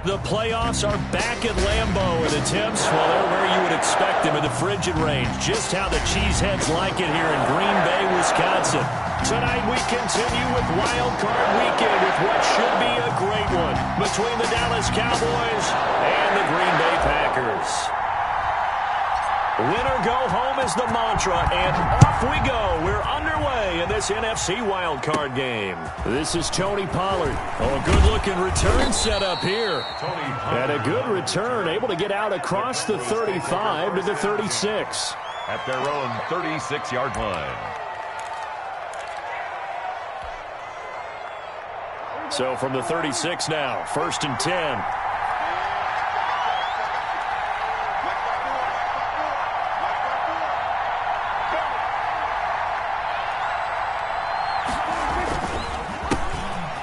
The playoffs are back at Lambeau, and the temps, well, they're where you would expect them in the frigid range. Just how the Cheeseheads like it here in Green Bay, Wisconsin. Tonight we continue with Wild Card Weekend with what should be a great one between the Dallas Cowboys and the Green Bay Packers. Winner go home is the mantra, and off we go. We're underway in this NFC Wild Card game. This is Tony Pollard. Oh, a good-looking return set up here. And a good return, able to get out across the 35 to the 36. At their own 36-yard line. So from the 36 now, 1st and 10.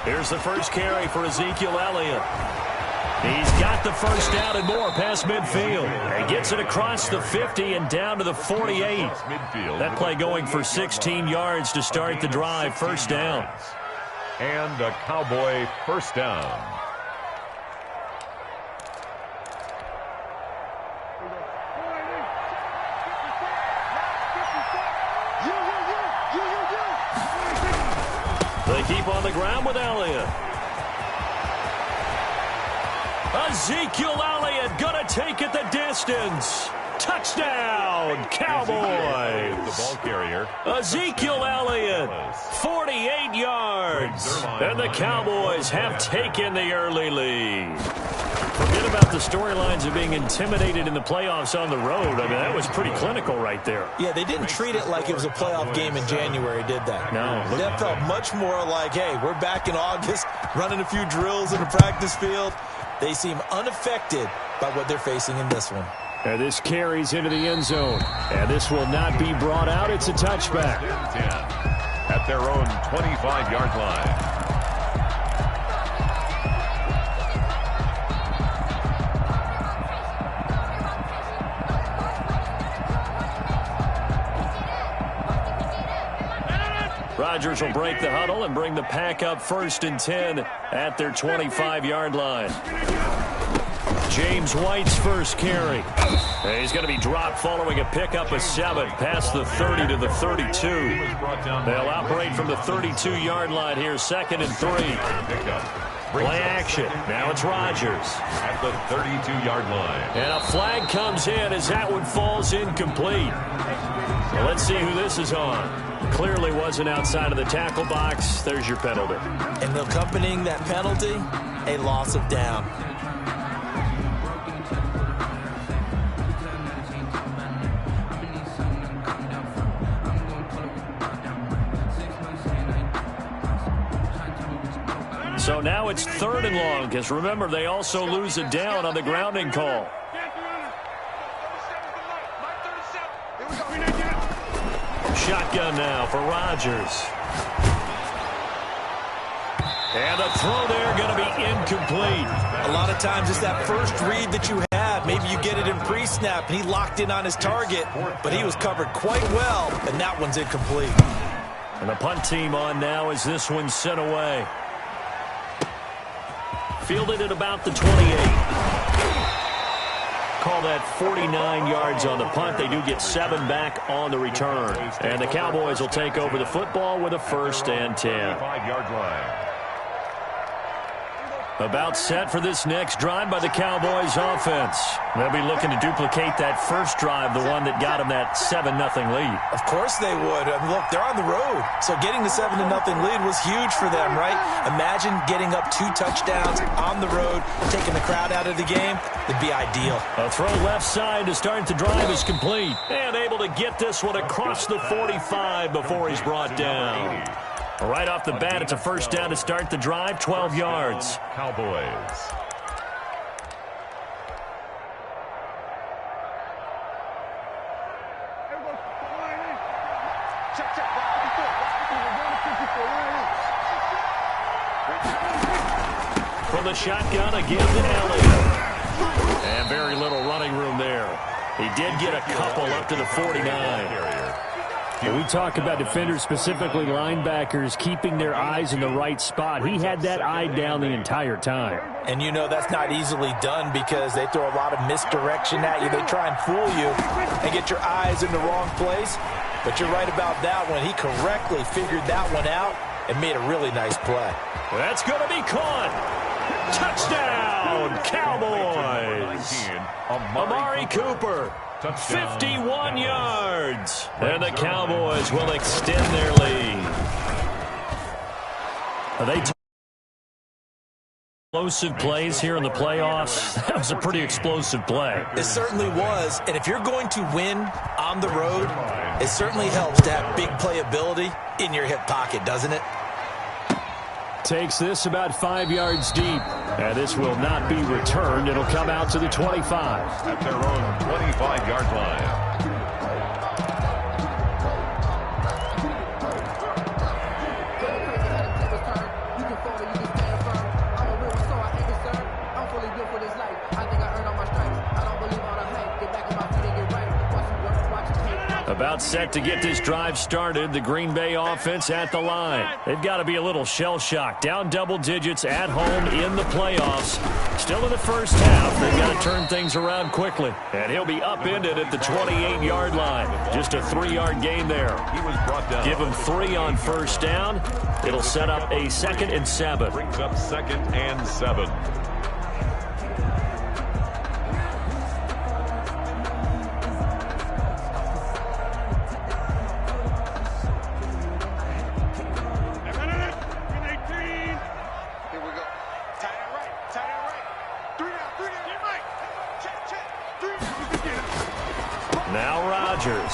Here's the first carry for Ezekiel Elliott. He's got the first down and more past midfield. He gets it across the 50 and down to the 48. That play going for 16 yards to start the drive. First down. And a Cowboy first down. They keep on the ground with Elliott. Ezekiel Elliott gonna take it the distance. Touchdown, Cowboys. The ball carrier. Ezekiel Elliott, 48 yards. And the Cowboys have taken the early lead. Forget about the storylines of being intimidated in the playoffs on the road. I mean, that was pretty clinical right there. Yeah, they didn't treat it like it was a playoff game in January, did they? No. That felt much more like, hey, we're back in August, running a few drills in the practice field. They seem unaffected by what they're facing in this one. And this carries into the end zone. And this will not be brought out. It's a touchback. 10 at their own 25-yard line. Rodgers will break the huddle and bring the pack up 1st and 10 at their 25-yard line. James White's first carry. He's going to be dropped following a pickup of 7 past the 30 to the 32. They'll operate from the 32-yard line here, 2nd and 3. Play action. Now it's Rodgers. At the 32-yard line. And a flag comes in as that one falls incomplete. So let's see who this is on. Clearly wasn't outside of the tackle box. There's your penalty. And accompanying that penalty, a loss of down. So now it's 3rd and long, because remember, they also lose a down on the grounding call. Shotgun now for Rodgers. And the throw there going to be incomplete. A lot of times it's that first read that you have. Maybe you get it in pre-snap, and he locked in on his target, but he was covered quite well, and that one's incomplete. And the punt team on now as this one's sent away. Fielded at about the 28. Call that 49 yards on the punt. They do get 7 back on the return. And the Cowboys will take over the football with a 1st and 10. 5-yard line. About set for this next drive by the Cowboys offense. They'll be looking to duplicate that first drive, the one that got them that 7-0 lead. Of course they would. I mean, look, they're on the road. So getting the 7-0 lead was huge for them, right? Imagine getting up 2 touchdowns on the road, taking the crowd out of the game. It'd be ideal. A throw left side to start the drive is complete. And able to get this one across the 45 before he's brought down. Right off the bat, it's a first down to start the drive, 12 yards. Cowboys. From the shotgun again to Elliott. And very little running room there. He did get a couple up to the 49. We talk about defenders, specifically linebackers, keeping their eyes in the right spot. He had that eye down the entire time. And you know that's not easily done because they throw a lot of misdirection at you. They try and fool you and get your eyes in the wrong place. But you're right about that one. He correctly figured that one out and made a really nice play. That's going to be caught. Touchdown, Cowboys. Amari Cooper. 51 yards. And the Cowboys will extend their lead. Explosive plays here in the playoffs. That was a pretty explosive play. It certainly was. And if you're going to win on the road, it certainly helps to have big playability in your hip pocket, doesn't it? Takes this about 5 yards deep. And this will not be returned. It'll come out to the 25. At their own 25-yard line. About set to get this drive started. The Green Bay offense at the line. They've got to be a little shell-shocked. Down double digits at home in the playoffs. Still in the first half. They've got to turn things around quickly. And he'll be upended at the 28-yard line. Just a 3-yard gain there. He was brought down. Give him 3 on first down. It'll set up a 2nd and 7. Brings up 2nd and 7. Now Rodgers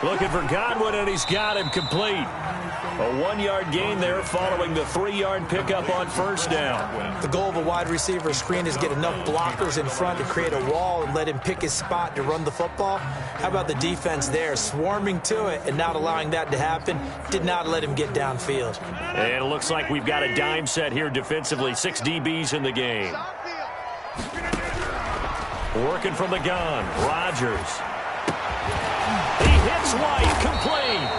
looking for Godwin, and he's got him complete. A 1-yard gain there following the 3-yard pickup on first down. The goal of a wide receiver screen is get enough blockers in front to create a wall and let him pick his spot to run the football. How about the defense there, swarming to it and not allowing that to happen? Did not let him get downfield. And it looks like we've got a dime set here defensively. 6 DBs in the game. Working from the gun, Rodgers. He hits White, complete.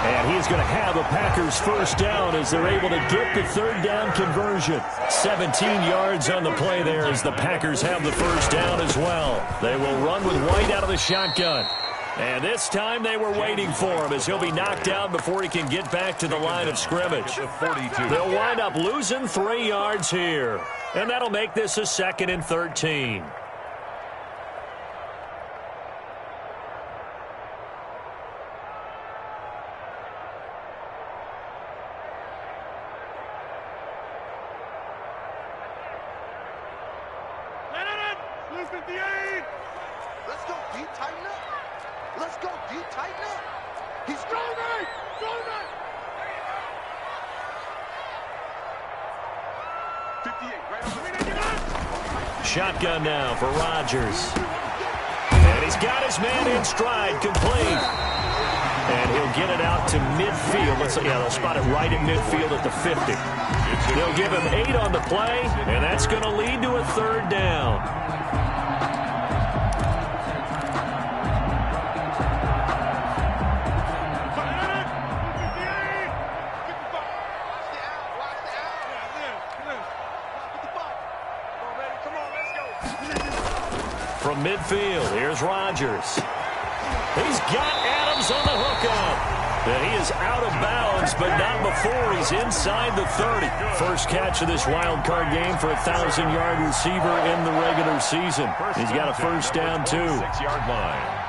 And he's going to have a Packers first down as they're able to get the third down conversion. 17 yards on the play there as the Packers have the first down as well. They will run with White out of the shotgun. And this time they were waiting for him as he'll be knocked down before he can get back to the line of scrimmage. They'll wind up losing 3 yards here. And that'll make this a 2nd and 13. Let's go deep, tighten up. Let's go deep, tighten up. He's going. 58, right on the Shotgun now for Rodgers. And he's got his man in stride, complete. And he'll get it out to midfield. They'll spot it right at midfield at the 50. They'll give him 8 on the play, and that's going to lead to a third down. From midfield, here's Rodgers. He's got Adams on the hookup. And he is out of bounds, but not before he's inside the 30. First catch of this wild card game for a 1,000-yard receiver in the regular season. He's got a first down, too. 6-yard line.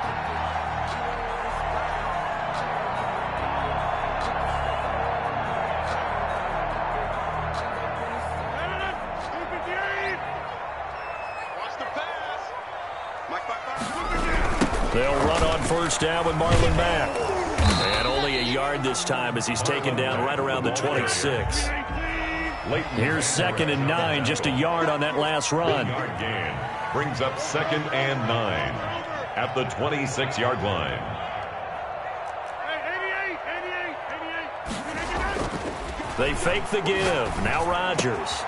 They'll run on first down with Marlon back. And only a yard this time as he's taken down right around the 26. Here's 2nd and 9, just a yard on that last run. Brings up 2nd and 9 at the 26-yard line. They fake the give. Now Rodgers.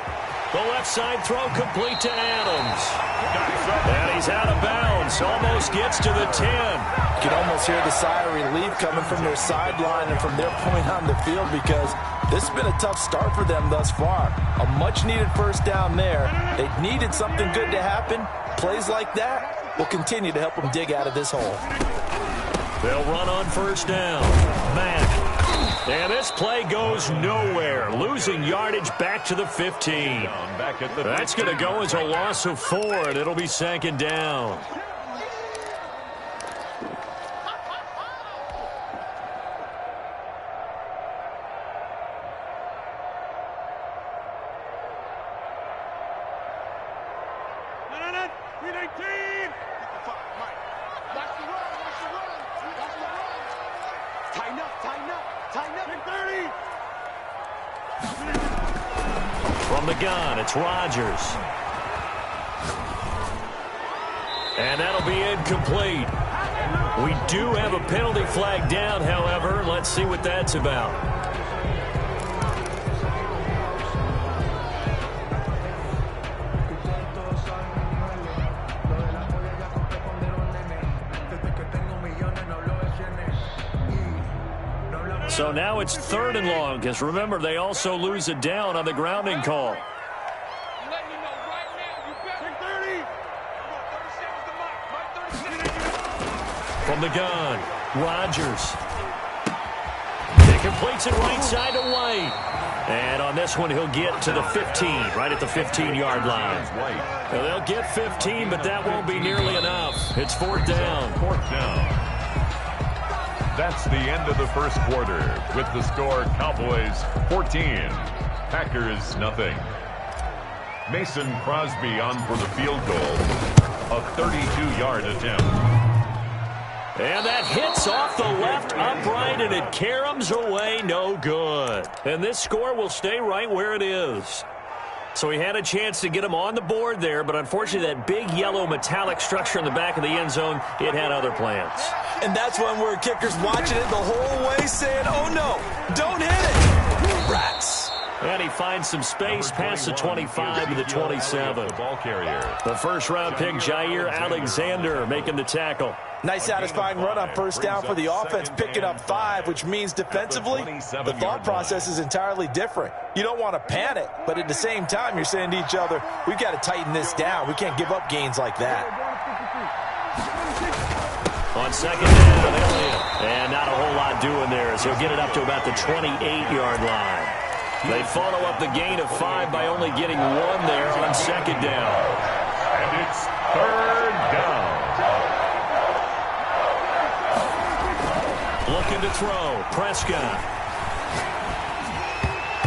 The left side throw complete to Adams. And he's out of bounds. Almost gets to the 10. You can almost hear the sigh of relief coming from their sideline and from their point on the field, because this has been a tough start for them thus far. A much-needed first down there. They needed something good to happen. Plays like that will continue to help them dig out of this hole. They'll run on first down. Mack. And this play goes nowhere. Losing yardage back to the 15. That's going to go as a loss of 4, and it'll be second down. From the gun, it's Rodgers. And that'll be incomplete. We do have a penalty flag down, however. Let's see what that's about. So now it's 3rd and long, because remember, they also lose it down on the grounding call. From the gun, Rodgers. He completes it right side to White. And on this one, he'll get to the 15, right at the 15-yard line. Now, they'll get 15, but that won't be nearly enough. It's 4th down. 4th down. That's the end of the first quarter with the score Cowboys 14, Packers nothing. Mason Crosby on for the field goal, a 32-yard attempt. And that hits off the left upright, and it caroms away, no good. And this score will stay right where it is. So he had a chance to get him on the board there, but unfortunately that big yellow metallic structure in the back of the end zone, it had other plans. And that's one where kickers watching it the whole way saying, oh no, don't hit it. Rats. And he finds some space past the 25 to the 27. The first-round pick, Jair Alexander, making the tackle. Nice satisfying run on first down for the offense, picking up 5, which means defensively, the thought process is entirely different. You don't want to panic, but at the same time, you're saying to each other, we've got to tighten this down. We can't give up gains like that. On second down, Elliott. And not a whole lot doing there as he'll get it up to about the 28-yard line. They follow up the gain of 5 by only getting 1 there on second down. And it's 3rd down. Looking to throw, Prescott.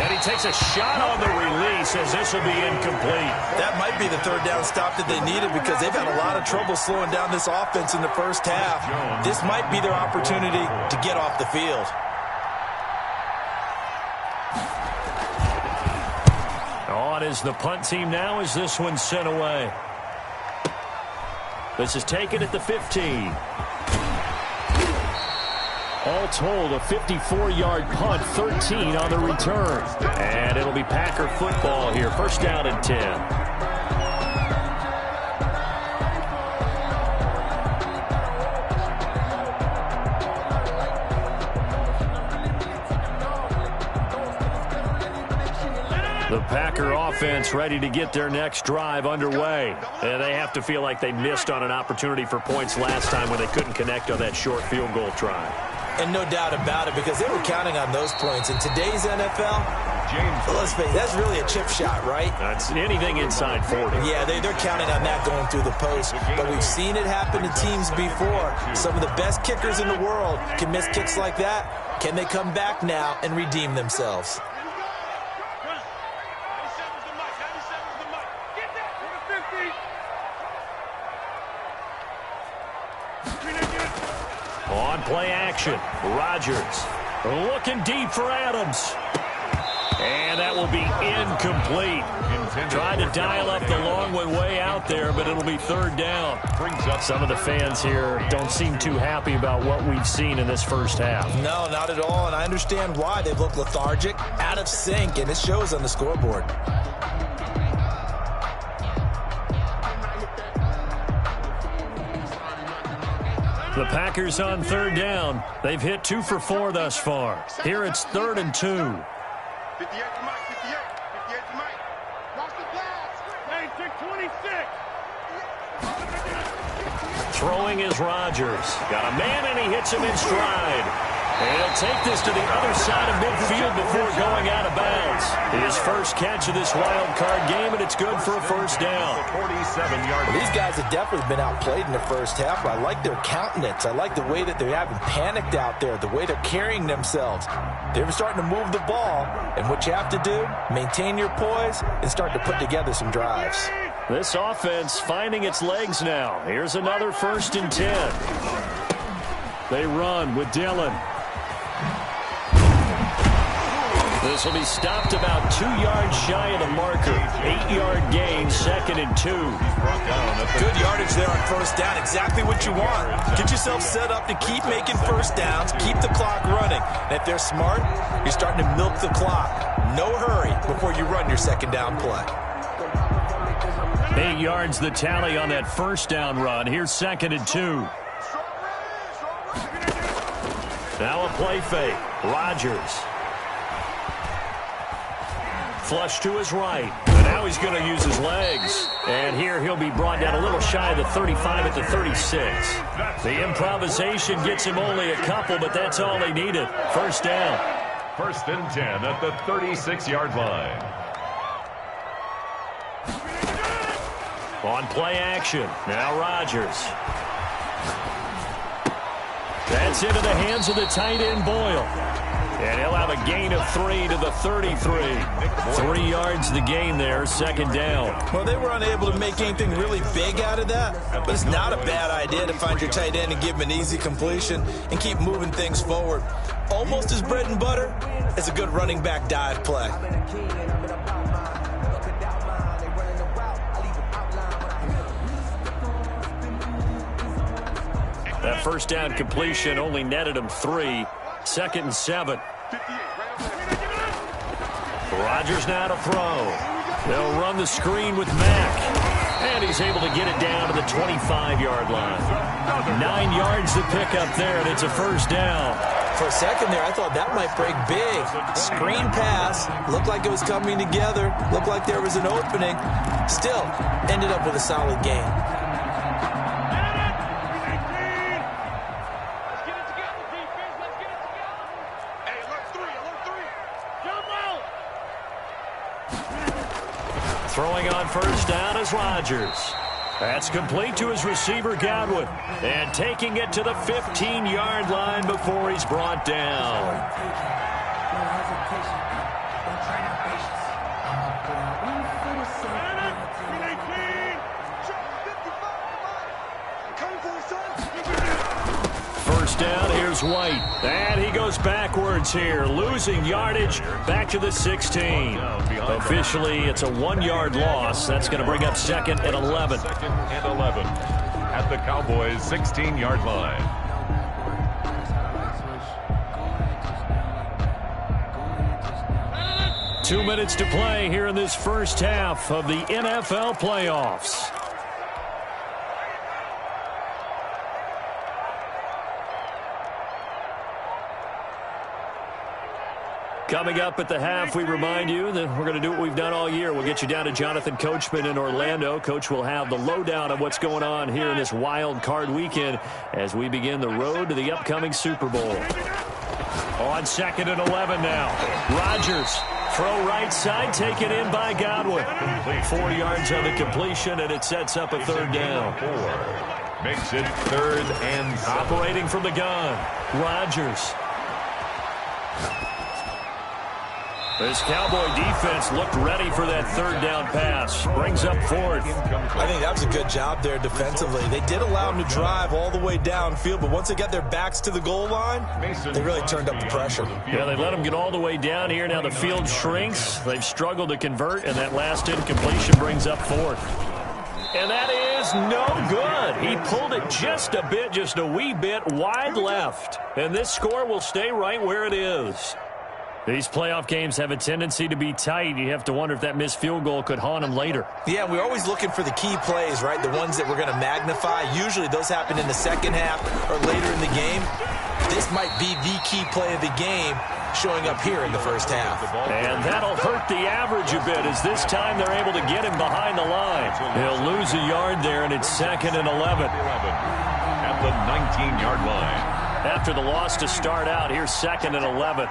And he takes a shot on the release as this will be incomplete. That might be the 3rd down stop that they needed, because they've had a lot of trouble slowing down this offense in the first half. This might be their opportunity to get off the field. On is the punt team now as this one's sent away. This is taken at the 15. All told, a 54-yard punt, 13 on the return. And it'll be Packer football here. First down and 10. The Packer offense ready to get their next drive underway. And they have to feel like they missed on an opportunity for points last time when they couldn't connect on that short field goal try. And no doubt about it, because they were counting on those points. In today's NFL, let's face it, that's really a chip shot, right? That's anything inside 40. Yeah, they're counting on that going through the post. But we've seen it happen to teams before. Some of the best kickers in the world can miss kicks like that. Can they come back now and redeem themselves? On play action, Rodgers looking deep for Adams. And that will be incomplete. Trying to dial up the long one way out there, but it'll be 3rd down. Some of the fans here don't seem too happy about what we've seen in this first half. No, not at all, and I understand why. They've looked lethargic, out of sync, and it shows on the scoreboard. The Packers on third down. They've hit 2 for 4 thus far. Here it's 3rd and 2. 58 to Mike, 58 to Mike. Watch the pass. 26. Throwing is Rodgers. Got a man, and he hits him in stride. And he'll take this to the other side of midfield before going out of bounds. His first catch of this wild card game, and it's good for a first down. 47-yard. Well, these guys have definitely been outplayed in the first half, but I like their countenance. I like the way that they haven't panicked out there, the way they're carrying themselves. They're starting to move the ball, and what you have to do, maintain your poise and start to put together some drives. This offense finding its legs now. Here's another 1st and 10. They run with Dillon. This will be stopped about 2 yards shy of the marker. 8-yard gain, 2nd and 2. Good yardage there on first down. Exactly what you want. Get yourself set up to keep making first downs, keep the clock running. And if they're smart, you're starting to milk the clock. No hurry before you run your second down play. 8 yards the tally on that first down run. Here's 2nd and 2. Now a play fake. Rodgers. Flush to his right. And now he's going to use his legs. And here he'll be brought down a little shy of the 35 at the 36. The improvisation gets him only a couple, but that's all they needed. First down. 1st and 10 at the 36-yard line. On play action. Now Rodgers. That's into the hands of the tight end Boyle. And he'll have a gain of 3 to the 33. 3 yards the gain there, 2nd down. Well, they were unable to make anything really big out of that, but it's not a bad idea to find your tight end and give him an easy completion and keep moving things forward. Almost as bread and butter as a good running back dive play. That first down completion only netted him 3. 2nd and 7. Rodgers now to throw. They'll run the screen with Mack. And he's able to get it down to the 25-yard line. 9 yards to pick up there, and it's a first down. For a second there, I thought that might break big. Screen pass. Looked like it was coming together. Looked like there was an opening. Still, ended up with a solid gain. Throwing on first down is Rodgers. That's complete to his receiver, Godwin. And taking it to the 15-yard line before he's brought down. First down, here's White. And he goes backwards here, losing yardage back to the 16. Officially, it's a 1-yard loss. That's going to bring up 2nd and 11. 2nd and 11 at the Cowboys' 16-yard line. Two minutes to play here in this first half of the NFL playoffs. Coming up at the half, we remind you that we're going to do what we've done all year. We'll get you down to Jonathan Coachman in Orlando. Coach will have the lowdown of what's going on here in this wild card weekend as we begin the road to the upcoming Super Bowl. On 2nd and 11 now. Rodgers, throw right side, taken in by Godwin. 4 yards on the completion, and it sets up a third down. Makes it 3rd and 7. Operating from the gun, Rodgers. This Cowboy defense looked ready for that third down pass. Brings up 4th. I think that was a good job there defensively. They did allow them to drive all the way downfield, but once they got their backs to the goal line, they really turned up the pressure. Yeah, they let them get all the way down here. Now the field shrinks. They've struggled to convert, and that last incompletion brings up 4th. And that is no good. He pulled it just a bit, just a wee bit wide left. And this score will stay right where it is. These playoff games have a tendency to be tight. You have to wonder if that missed field goal could haunt them later. Yeah, we're always looking for the key plays, right? The ones that we're going to magnify. Usually those happen in the second half or later in the game. This might be the key play of the game showing up here in the first half. And that'll hurt the average a bit as this time they're able to get him behind the line. He'll lose a yard there, and it's 2nd and 11. At the 19-yard line. After the loss to start out, here's 2nd and 11.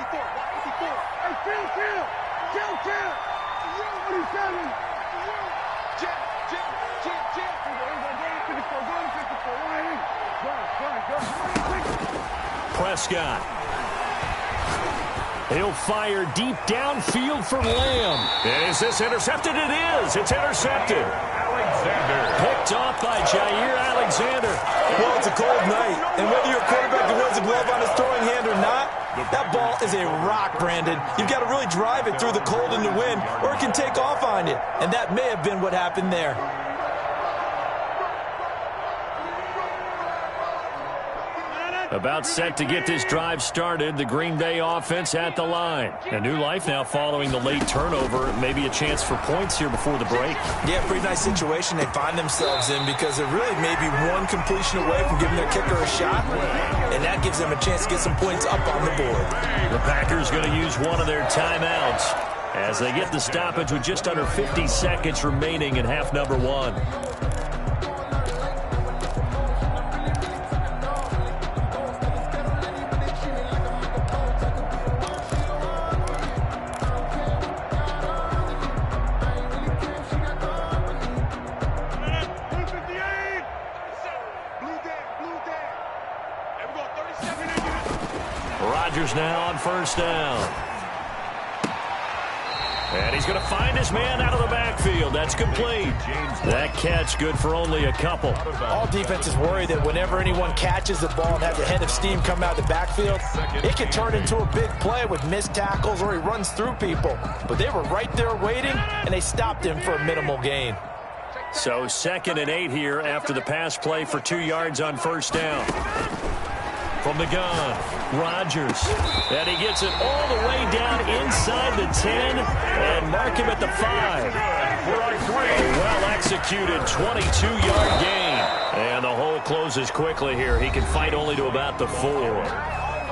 Prescott. He'll fire deep downfield for Lamb. And is this intercepted? It is. It's intercepted. Alexander. Picked off by Jair Alexander. Well, it's a cold night, and whether you're a quarterback that wears a glove on his throwing hand or not, that ball is a rock, Brandon. You've got to really drive it through the cold and the wind, or it can take off on you. And that may have been what happened there. About set to get this drive started. The Green Bay offense at the line. A new life now following the late turnover. Maybe a chance for points here before the break. Yeah, pretty nice situation they find themselves in because they're really maybe one completion away from giving their kicker a shot. And that gives them a chance to get some points up on the board. The Packers going to use one of their timeouts as they get the stoppage with just under 50 seconds remaining in half number 1. Rodgers now on first down. And he's going to find his man out of the backfield. That's complete. That catch good for only a couple. All defenses worry that whenever anyone catches the ball and has a head of steam come out of the backfield, it can turn into a big play with missed tackles or he runs through people. But they were right there waiting, and they stopped him for a minimal gain. So 2nd and 8 here after the pass play for 2 yards on first down. From the gun, Rodgers. And he gets it all the way down inside the 10 and mark him at the 5. A well-executed 22-yard gain. And the hole closes quickly here. He can fight only to about the 4.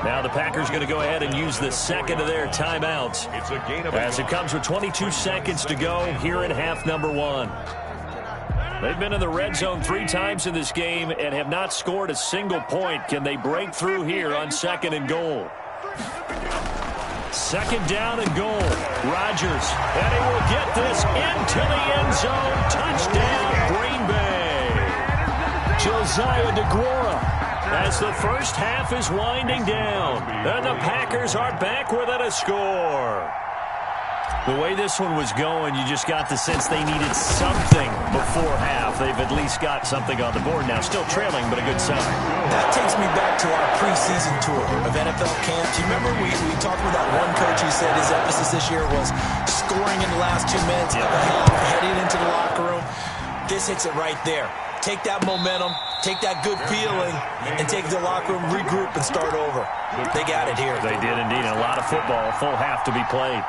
Now the Packers going to go ahead and use the second of their timeouts as it comes with 22 seconds to go here in half number 1. They've been in the red zone 3 times in this game and have not scored a single point. Can they break through here on 2nd and goal? 2nd down and goal. Rodgers, and he will get this into the end zone. Touchdown, Green Bay. Josiah DeGuara as the first half is winding down. And the Packers are back within a score. The way this one was going, you just got the sense they needed something before half. They've at least got something on the board now. Still trailing, but a good sign. That takes me back to our preseason tour of NFL camp. Do you remember we talked with that one coach who said his emphasis this year was scoring in the last 2 minutes of a half, heading into the locker room? This hits it right there. Take that momentum, take that good feeling, and take the locker room, regroup, and start over. They got it here. They did indeed. A lot of football, full half to be played.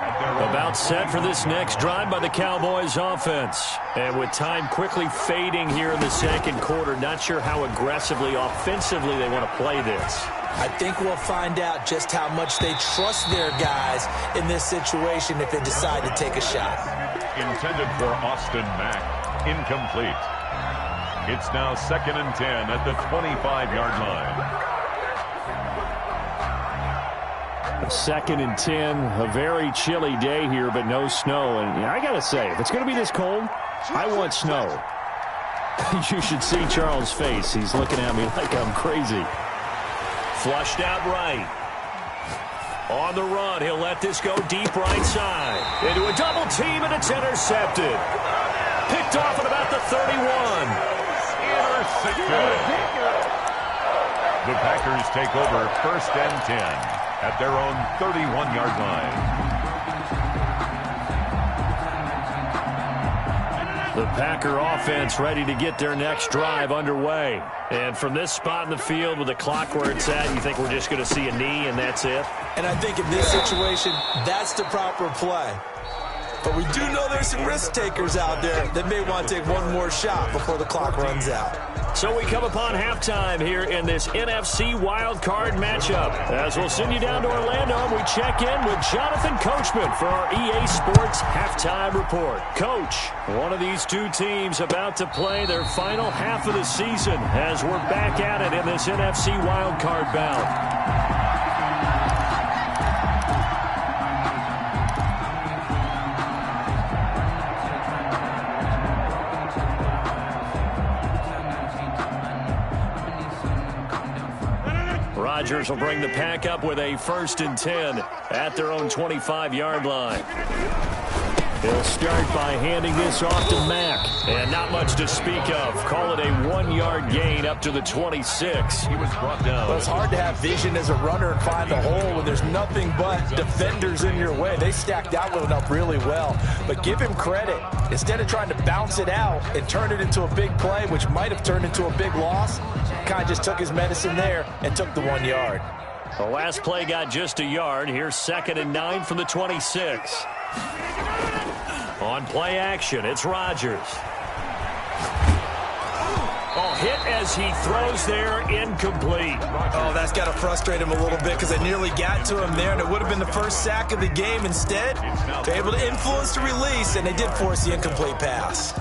About set for this next drive by the Cowboys offense. And with time quickly fading here in the second quarter, not sure how aggressively, offensively they want to play this. I think we'll find out just how much they trust their guys in this situation if they decide to take a shot. Intended for Austin Mack. Incomplete. It's now 2nd and 10 at the 25-yard line. 2nd and 10, a very chilly day here, but no snow. And I got to say, if it's going to be this cold, I want snow. You should see Charles' face. He's looking at me like I'm crazy. Flushed out right. On the run, he'll let this go deep right side. Into a double team, and it's intercepted. Picked off at about the 31. The Packers take over 1st and 10 at their own 31-yard line. The Packer offense ready to get their next drive underway. And from this spot in the field with the clock where it's at, you think we're just going to see a knee and that's it? And I think in this situation, that's the proper play. But we do know there's some risk takers out there that may want to take one more shot before the clock runs out. So we come upon halftime here in this NFC Wild Card matchup. As we'll send you down to Orlando, and we check in with Jonathan Coachman for our EA Sports Halftime Report. Coach, one of these two teams about to play their final half of the season as we're back at it in this NFC Wild Card bout. Rodgers will bring the pack up with a 1st and 10 at their own 25-yard line. He'll start by handing this off to Mack. And not much to speak of. Call it a 1-yard gain up to the 26. He was brought down. Well, it's hard to have vision as a runner and find a hole when there's nothing but defenders in your way. They stacked that one up really well. But give him credit. Instead of trying to bounce it out and turn it into a big play, which might have turned into a big loss, kind of just took his medicine there and took the 1 yard. The last play got just a yard. Here's 2nd and 9 from the 26. On play action, it's Rodgers. Oh, hit as he throws there, incomplete. Oh, that's got to frustrate him a little bit because they nearly got to him there, and it would have been the first sack of the game. Instead, they're able to influence the release, and they did force the incomplete pass.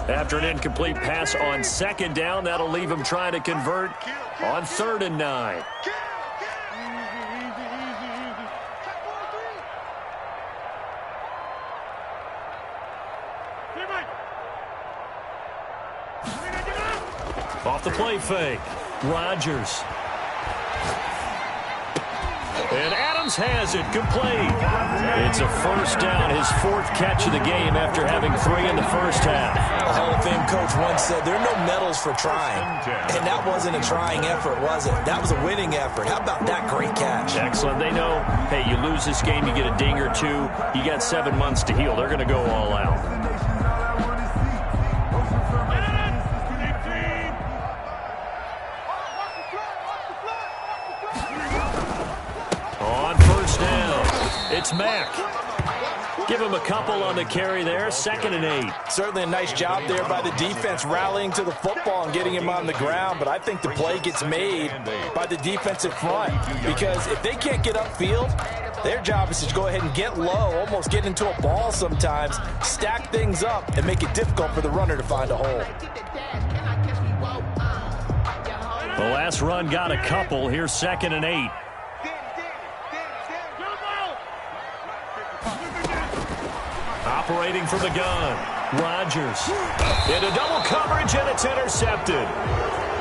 After an incomplete pass on 2nd down, that'll leave him trying to convert on 3rd and 9. Off the play fake, Rodgers. And Adams has it, complete. It's a 1st down, his 4th catch of the game after having 3 in the first half. The Hall of Fame coach once said, there are no medals for trying. And that wasn't a trying effort, was it? That was a winning effort. How about that great catch? Excellent. They know, hey, you lose this game, you get a ding or two. You got 7 months to heal. They're going to go all out. It's Mack. Give him a couple on the carry there. 2nd and 8. Certainly a nice job there by the defense rallying to the football and getting him on the ground. But I think the play gets made by the defensive front. Because if they can't get upfield, their job is to go ahead and get low, almost get into a ball sometimes, stack things up, and make it difficult for the runner to find a hole. The last run got a couple. Here's 2nd and 8. Operating from the gun, Rodgers. Into double coverage, and it's intercepted.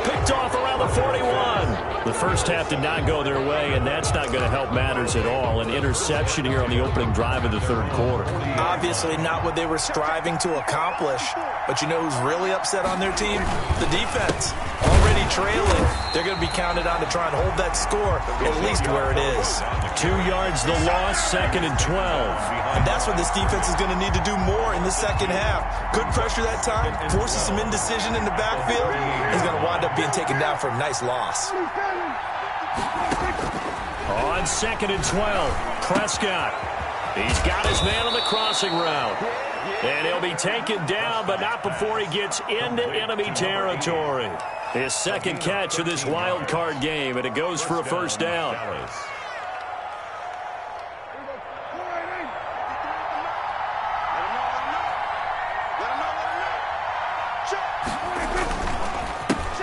Picked off around the 41. The first half did not go their way, and that's not going to help matters at all. An interception here on the opening drive of the 3rd quarter. Obviously not what they were striving to accomplish. But you know who's really upset on their team? The defense. Already trailing. They're going to be counted on to try and hold that score at least where it is. 2 yards the loss, 2nd and 12. And that's what this defense is going to need to do more in the second half. Good pressure that time, forces some indecision in the backfield. He's going to wind up being taken down for a nice loss. On 2nd and 12, Prescott. He's got his man on the crossing route. And he'll be taken down, but not before he gets into enemy territory. His 2nd catch of this wild card game, and it goes for a 1st down.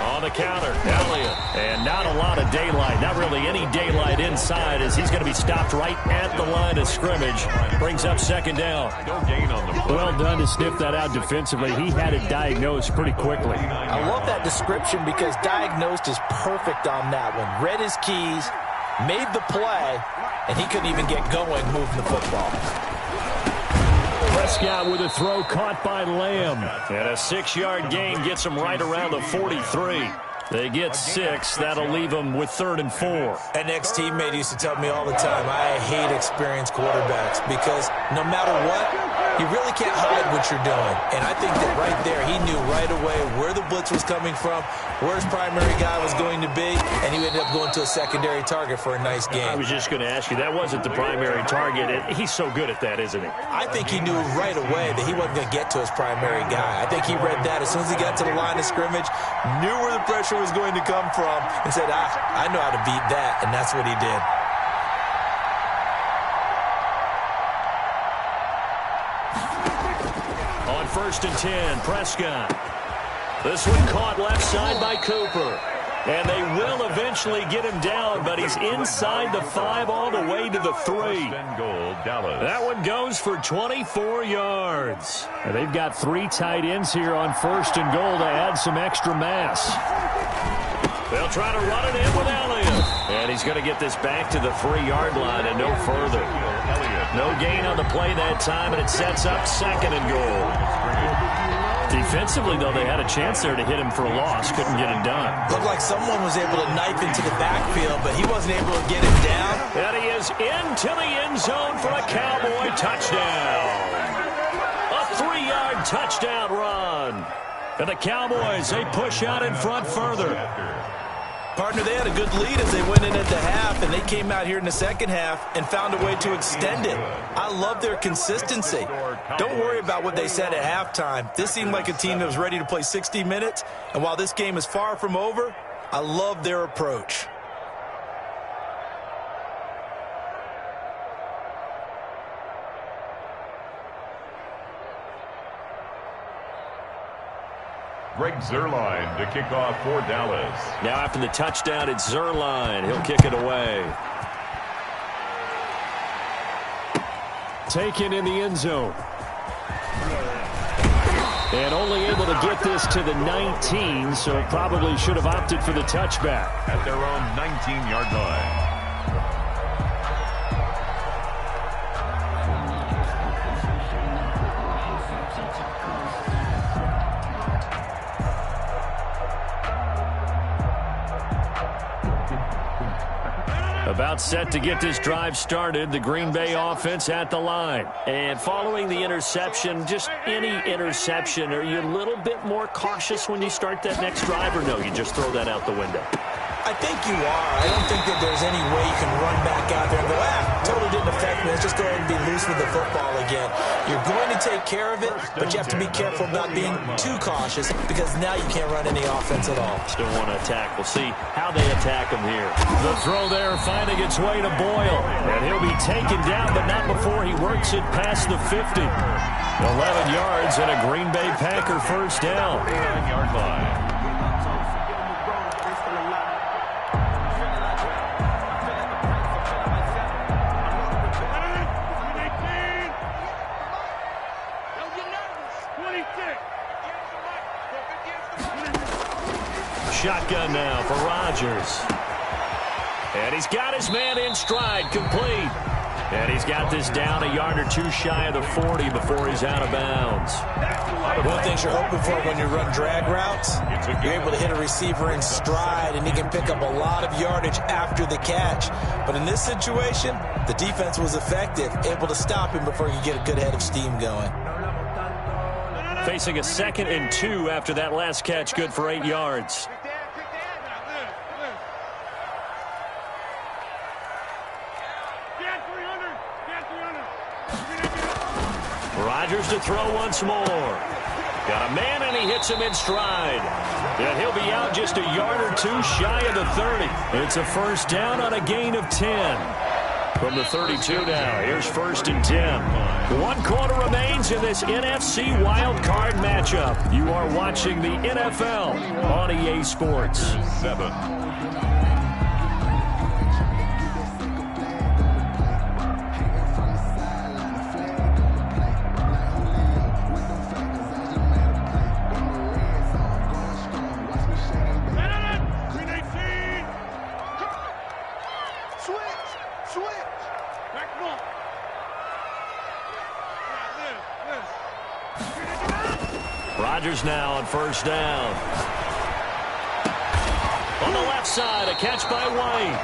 On the counter, Elliott. And not a lot of daylight, not really any daylight inside, as he's going to be stopped right at the line of scrimmage. Brings up 2nd down. Well done to sniff that out defensively. He had it diagnosed pretty quickly. I love that description because diagnosed is perfect on that one. Read his keys, made the play, and he couldn't even get going moving the football. Prescott with a throw caught by Lamb. And a 6-yard gain gets him right around the 43. They get 6. That'll leave them with 3rd and 4. An ex-teammate used to tell me all the time, I hate experienced quarterbacks because no matter what, you really can't hide what you're doing. And I think that right there, he knew right away where the blitz was coming from, where his primary guy was going to be, and he ended up going to a secondary target for a nice game. I was just going to ask you, that wasn't the primary target. He's so good at that, isn't he? I think he knew right away that he wasn't going to get to his primary guy. I think he read that as soon as he got to the line of scrimmage, knew where the pressure was going to come from, and said, I know how to beat that, and that's what he did. On 1st and 10, Prescott. This one caught left side by Cooper. And they will eventually get him down, but he's inside the 5 all the way to the 3. That one goes for 24 yards. And they've got 3 tight ends here on 1st and goal to add some extra mass. They'll try to run it in with Elliott. And he's going to get this back to the 3-yard line and no further. No gain on the play that time, and it sets up 2nd and goal. Defensively, though, they had a chance there to hit him for a loss. Couldn't get it done. Looked like someone was able to knife into the backfield, but he wasn't able to get him down. And he is into the end zone for a Cowboy touchdown. A 3-yard touchdown run. And the Cowboys, they push out in front further. Partner, they had a good lead as they went in at the half, and they came out here in the second half and found a way to extend it. I love their consistency. Don't worry about what they said at halftime. This seemed like a team that was ready to play 60 minutes, and while this game is far from over, I love their approach. Greg Zuerlein to kick off for Dallas. Now after the touchdown, it's Zuerlein. He'll kick it away. Taken in the end zone. And only able to get this to the 19, so probably should have opted for the touchback. At their own 19-yard line. About set to get this drive started, the Green Bay offense at the line. And following the interception, just any interception, are you a little bit more cautious when you start that next drive, or no, you just throw that out the window? I think you are. I don't think that there's any way you can run back out there and go, totally didn't affect me. Let's just go ahead and be loose with the football again. You're going to take care of it, but you have to be careful about being too cautious because now you can't run any offense at all. Still want to attack. We'll see how they attack him here. The throw there finding its way to Boyle. And he'll be taken down, but not before he works it past the 50. 11 yards and a Green Bay Packer first down. 9-yard line. Shotgun now for Rodgers. And he's got his man in stride, complete. And he's got this down a yard or two shy of the 40 before he's out of bounds. One of the things you're hoping for when you run drag routes, you're able to hit a receiver in stride, and he can pick up a lot of yardage after the catch. But in this situation, the defense was effective, able to stop him before he could get a good head of steam going. Facing a 2nd and 2 after that last catch, good for 8 yards. Rodgers to throw once more. Got a man, and he hits him in stride. And he'll be out just a yard or two shy of the 30. It's a first down on a gain of 10. From the 32 now, here's 1st and 10. 1 quarter remains in this NFC Wild Card matchup. You are watching the NFL on EA Sports. 7. Rodgers now on first down. On the left side, a catch by White.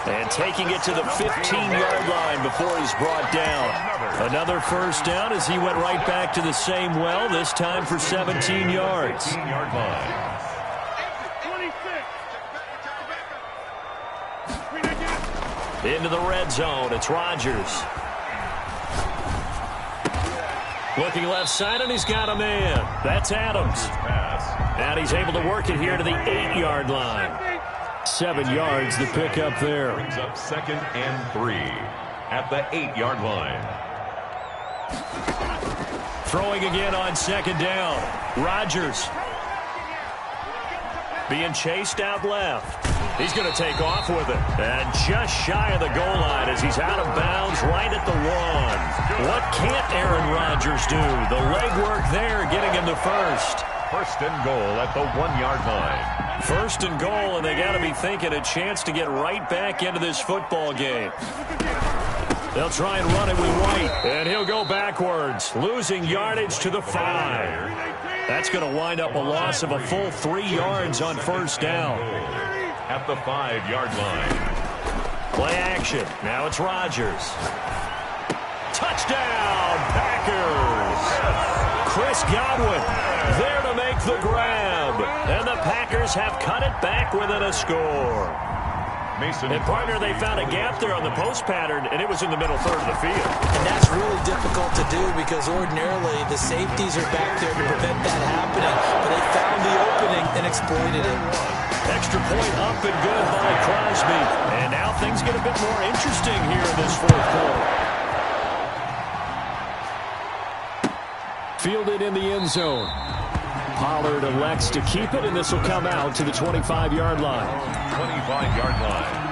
And taking it to the 15-yard line before he's brought down. Another first down as he went right back to the same well, this time for 17 yards. 15-yard line. Into the red zone, it's Rodgers. Looking left side, and he's got a man. That's Adams. And he's able to work it here to the 8-yard line. 7 yards the pick up there. Brings up 2nd and 3 at the 8-yard line. Throwing again on 2nd down. Rodgers being chased out left. He's going to take off with it. And just shy of the goal line as he's out of bounds right at the 1. What can't Aaron Rodgers do? The legwork there getting him the first. First and goal at the 1-yard line. First and goal, and they got to be thinking a chance to get right back into this football game. They'll try and run it with White, and he'll go backwards, losing yardage to the 5. That's going to wind up a loss of a full 3 yards on first down. At the 5-yard line. Play action. Now it's Rodgers. Touchdown, Packers. Chris Godwin there to make the grab. And the Packers have cut it back within a score. And partner, they found a gap there on the post pattern, and it was in the middle third of the field. And that's really difficult to do because ordinarily the safeties are back there to prevent that happening. But they found the opening and exploited it. Extra point up and good by Crosby. And now things get a bit more interesting here in this fourth quarter. Fielded in the end zone. Pollard elects to keep it, and this will come out to the 25-yard line. 25-yard line.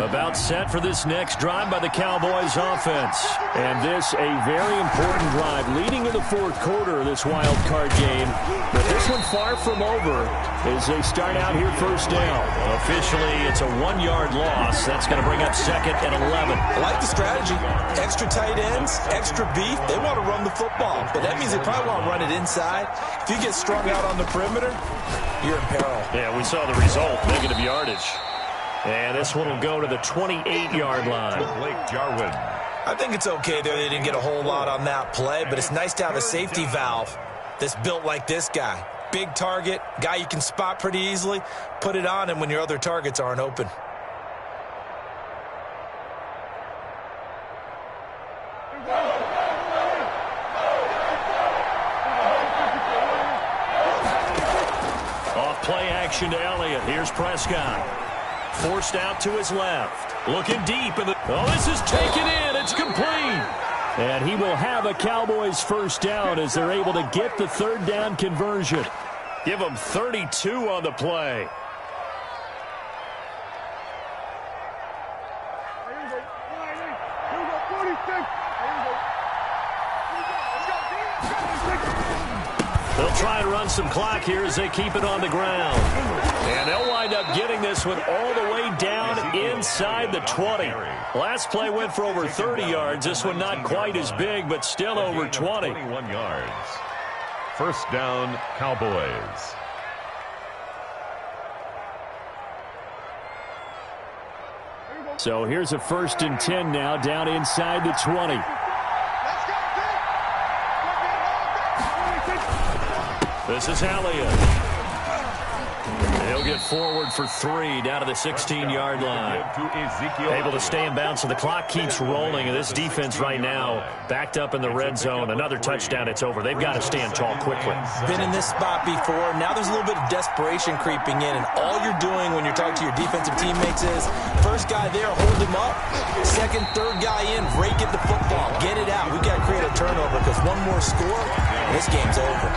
About set for this next drive by the Cowboys offense. And this a very important drive leading in the fourth quarter of this wild card game. But this one far from over as they start out here first down. Officially, it's a 1-yard loss. That's going to bring up 2nd and 11. I like the strategy. Extra tight ends, extra beef. They want to run the football. But that means they probably want to run it inside. If you get strung out on the perimeter, you're in peril. Yeah, we saw the result, negative yardage. And this one will go to the 28-yard line. Blake Jarwin. I think it's okay there. They didn't get a whole lot on that play, but it's nice to have a safety valve that's built like this guy. Big target, guy you can spot pretty easily. Put it on him when your other targets aren't open. Off play action to Elliott. Here's Prescott. Forced out to his left. Looking deep. This is taken in. It's complete. And he will have a Cowboys first down as they're able to get the third down conversion. Give them 32 on the play. They'll try and run some clock here as they keep it on the ground. And they'll wind up getting this one all the way down inside the 20. Last play went for over 30 yards. This one not quite as big, but still over 20. 21 yards. First down, Cowboys. So here's a 1st and 10 now down inside the 20. This is Elliott. He'll get forward for 3 down to the 16-yard line. Able to stay in bounds, so the clock keeps rolling. And this defense right now backed up in the red zone. Another touchdown, it's over. They've got to stand tall quickly. Been in this spot before. Now there's a little bit of desperation creeping in. And all you're doing when you're talking to your defensive teammates is, first guy there, hold him up. Second, third guy in, rake at the football. Get it out. We've got to create a turnover because one more score, and this game's over.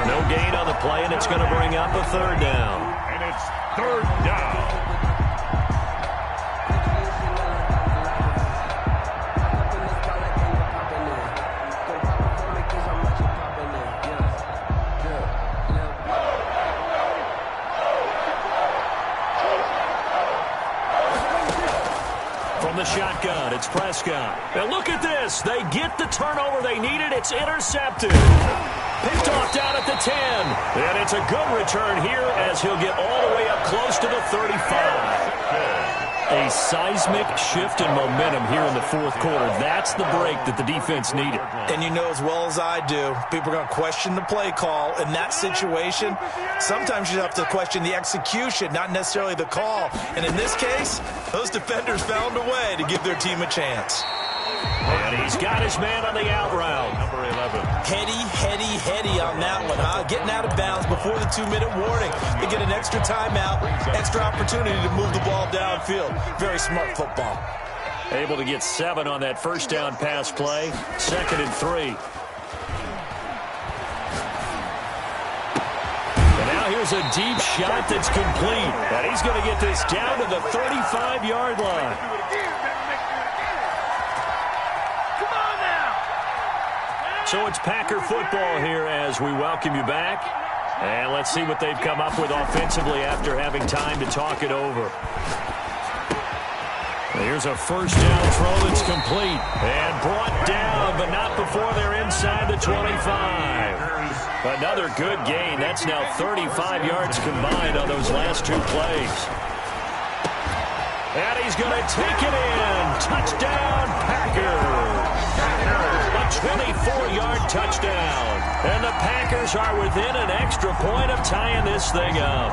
No gain on the play, and it's going to bring up a third down. And it's third down. From the the shotgun. It's Prescott. And look at this. They get the turnover they needed. It's intercepted. Picked off down at the 10. And it's a good return here as he'll get all the way up close to the 35. A seismic shift in momentum here in the fourth quarter. That's the break that the defense needed. And you know as well as I do, people are going to question the play call in that situation. Sometimes you have to question the execution, not necessarily the call. And in this case, those defenders found a way to give their team a chance. And he's got his man on the out route. Number 11. Heady on that one, huh? Getting out of bounds before the 2-minute warning. They get an extra timeout, extra opportunity to move the ball downfield. Very smart football. Able to get 7 on that first down pass play. 2nd and 3. And now here's a deep shot that's complete. And he's going to get this down to the 35-yard line. So it's Packer football here as we welcome you back. And let's see what they've come up with offensively after having time to talk it over. Here's a first down throw that's complete. And brought down, but not before they're inside the 25. Another good gain. That's now 35 yards combined on those last 2 plays. And he's going to take it in. Touchdown, Packers. A 24-yard touchdown. And the Packers are within an extra point of tying this thing up.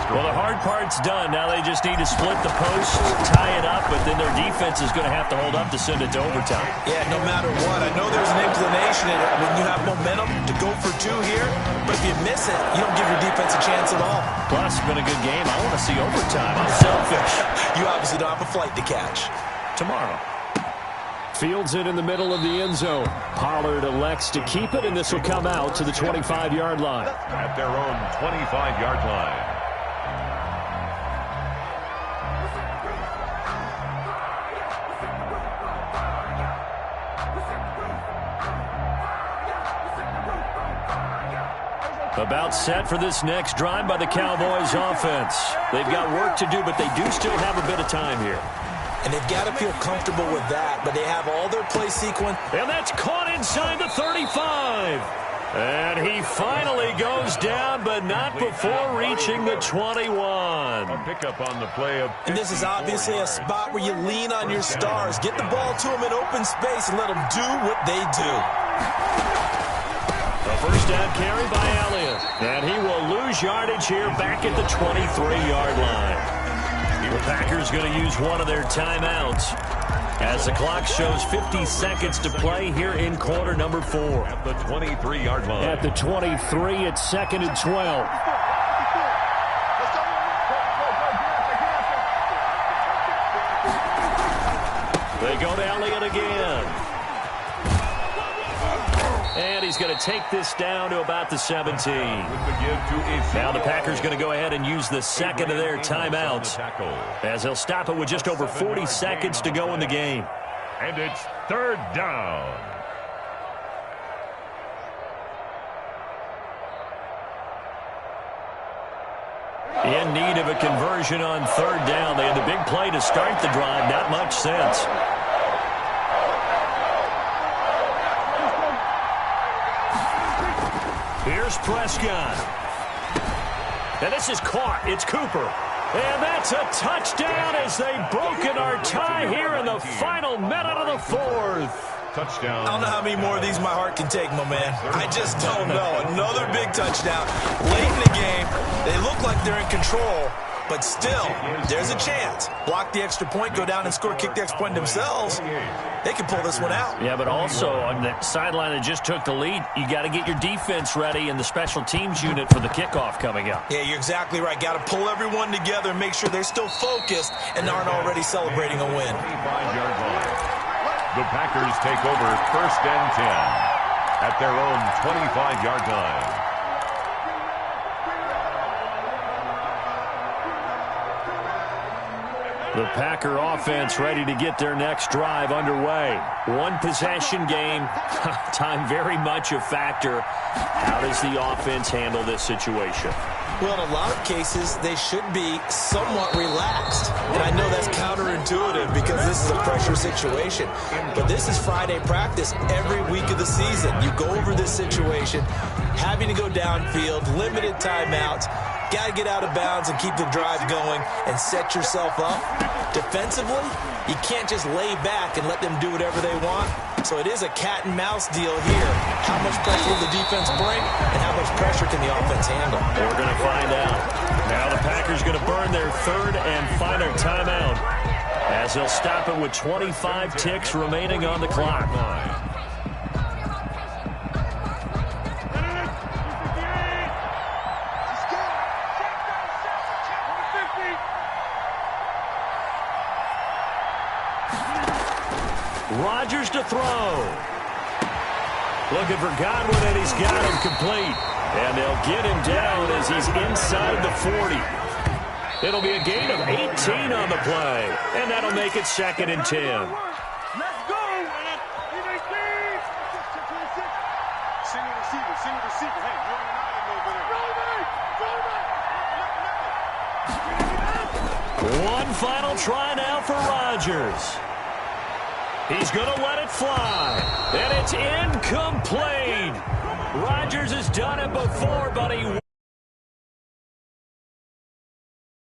Well, the hard part's done. Now they just need to split the posts, tie it up, but then their defense is going to have to hold up to send it to overtime. Yeah, no matter what. I know there's an inclination in it when you have momentum to go for 2 here, but if you miss it, you don't give your defense a chance at all. Plus, it's been a good game. I want to see overtime. I'm selfish. You obviously don't have a flight to catch. Tomorrow. Fields it in the middle of the end zone. Pollard elects to keep it, and this will come out to the 25-yard line. At their own 25-yard line. About set for this next drive by the Cowboys offense. They've got work to do, but they do still have a bit of time here. And they've got to feel comfortable with that, but they have all their play sequence. And that's caught inside the 35. And he finally goes down, but not before reaching the 21. A pickup on the play of... And this is obviously a spot where you lean on your stars. Get the ball to them in open space and let them do what they do. A first down carry by Elliott. And he will lose yardage here back at the 23-yard line. The Packers going to use one of their timeouts as the clock shows 50 seconds to play here in quarter number 4. At the 23-yard line. At the 23, it's 2nd and 12. They go to Elliott again. And he's going to take this down to about the 17. Now the Packers going to go ahead and use the second of their timeouts as they'll stop it with just over 40 seconds to go in the game. And it's 3rd down. In need of a conversion on 3rd down. They had the big play to start the drive. Not much sense. Here's Prescott. And this is caught. It's Cooper. And that's a touchdown as they've broken our tie here in the final minute of the 4th. Touchdown. I don't know how many more of these my heart can take, my man. I just don't know. Another big touchdown. Late in the game, they look like they're in control, but still, there's a chance. Block the extra point, go down and score, kick the extra point themselves. They can pull this one out. Yeah, but also on the sideline that just took the lead, you got to get your defense ready and the special teams unit for the kickoff coming up. Yeah, you're exactly right. Got to pull everyone together and make sure they're still focused and aren't already celebrating a win. 25-yard line. The Packers take over 1st and 10 at their own 25-yard line. The Packer offense ready to get their next drive underway. One possession game. Time very much a factor. How does the offense handle this situation? Well, in a lot of cases, they should be somewhat relaxed. And I know that's counterintuitive because this is a pressure situation. But this is Friday practice every week of the season. You go over this situation, having to go downfield, limited timeouts, got to get out of bounds and keep the drive going and set yourself up. Defensively, you can't just lay back and let them do whatever they want. So it is a cat and mouse deal here. How much pressure will the defense bring and how much pressure can the offense handle? We're going to find out. Now the Packers going to burn their third and final timeout as they'll stop it with 25 ticks remaining on the clock. Rodgers to throw. Looking for Godwin, and he's got him complete. And they'll get him down as he's inside the 40. It'll be a gain of 18 on the play, and that'll make it 2nd and 10. Let's go! Single receiver. Hey, you're on an island over there. One final try now for Rodgers. He's going to let it fly, and it's incomplete. Rodgers has done it before, but he